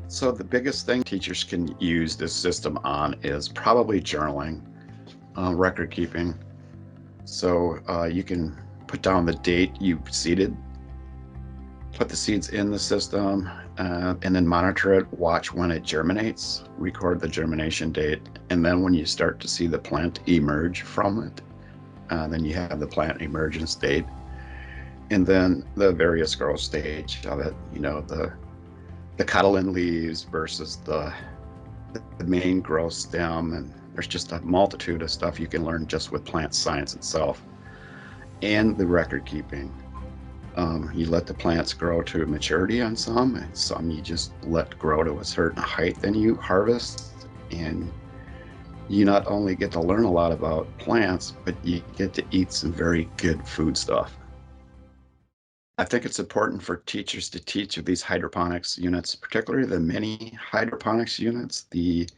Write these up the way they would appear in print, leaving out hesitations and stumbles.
So the biggest thing teachers can use this system on is probably journaling, record keeping. So you can put down the date you seeded, put the seeds in the system, and then monitor it, watch when it germinates, record the germination date, and then when you start to see the plant emerge from it, then you have the plant emergence date, and then the various growth stage of it, the cotyledon leaves versus the main growth stem, and there's just a multitude of stuff you can learn just with plant science itself. And the record keeping. You let the plants grow to maturity on some, and some you just let grow to a certain height, then you harvest, and you not only get to learn a lot about plants, but you get to eat some very good food stuff. I think it's important for teachers to teach of these hydroponics units, particularly the mini hydroponics units, the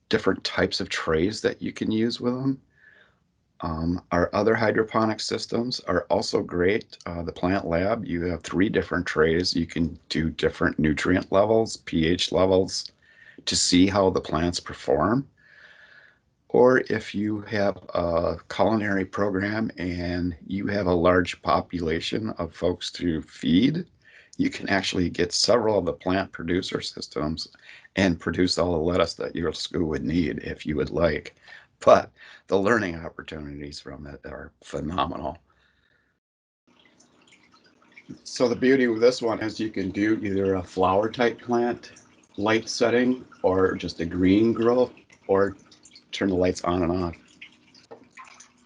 different types of trays that you can use with them. Our other hydroponic systems are also great. The Plant Lab, you have 3 different trays. You can do different nutrient levels, pH levels, to see how the plants perform. Or if you have a culinary program and you have a large population of folks to feed, you can actually get several of the plant producer systems and produce all the lettuce that your school would need if you would like. But the learning opportunities from it are phenomenal. So the beauty with this one is you can do either a flower type plant, light setting, or just a green growth, or turn the lights on and off.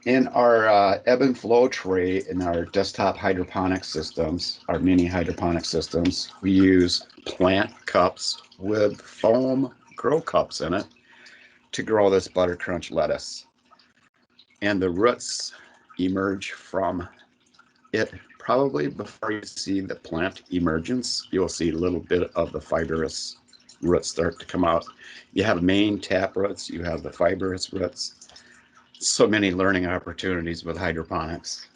In our ebb and flow tray in our desktop hydroponic systems, our mini hydroponic systems, we use plant cups with foam grow cups in it to grow this butter crunch lettuce. And the roots emerge from it probably before you see the plant emergence. You'll see a little bit of the fibrous roots start to come out. You have main tap roots, you have the fibrous roots. So many learning opportunities with hydroponics.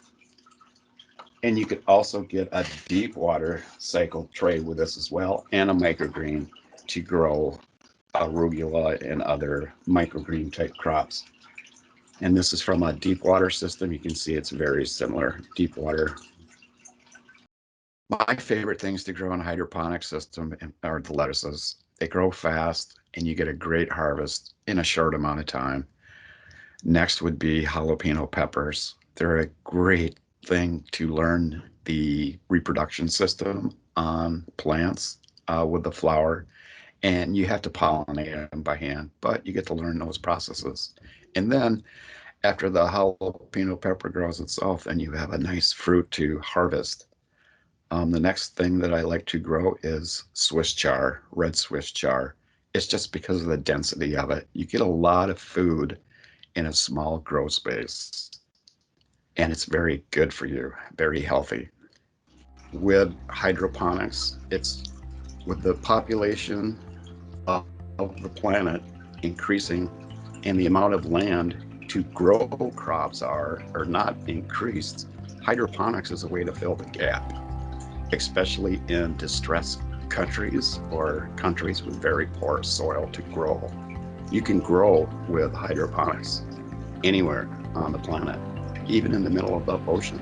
And you could also get a deep water cycle tray with this as well, and a microgreen to grow arugula and other microgreen type crops. And this is from a deep water system. You can see it's very similar, deep water. My favorite things to grow in a hydroponic system are the lettuces. They grow fast and you get a great harvest in a short amount of time. Next would be jalapeno peppers. They're a great thing to learn the reproduction system on plants with the flower, and you have to pollinate them by hand, but you get to learn those processes. And then after the jalapeno pepper grows itself, then you have a nice fruit to harvest. The next thing that I like to grow is Swiss chard, red Swiss chard. It's just because of the density of it. You get a lot of food in a small grow space, and it's very good for you, very healthy. With hydroponics, it's with the population of the planet increasing and the amount of land to grow crops are not increased. Hydroponics is a way to fill the gap, especially in distressed countries or countries with very poor soil to grow. You can grow with hydroponics anywhere on the planet, even in the middle of the ocean.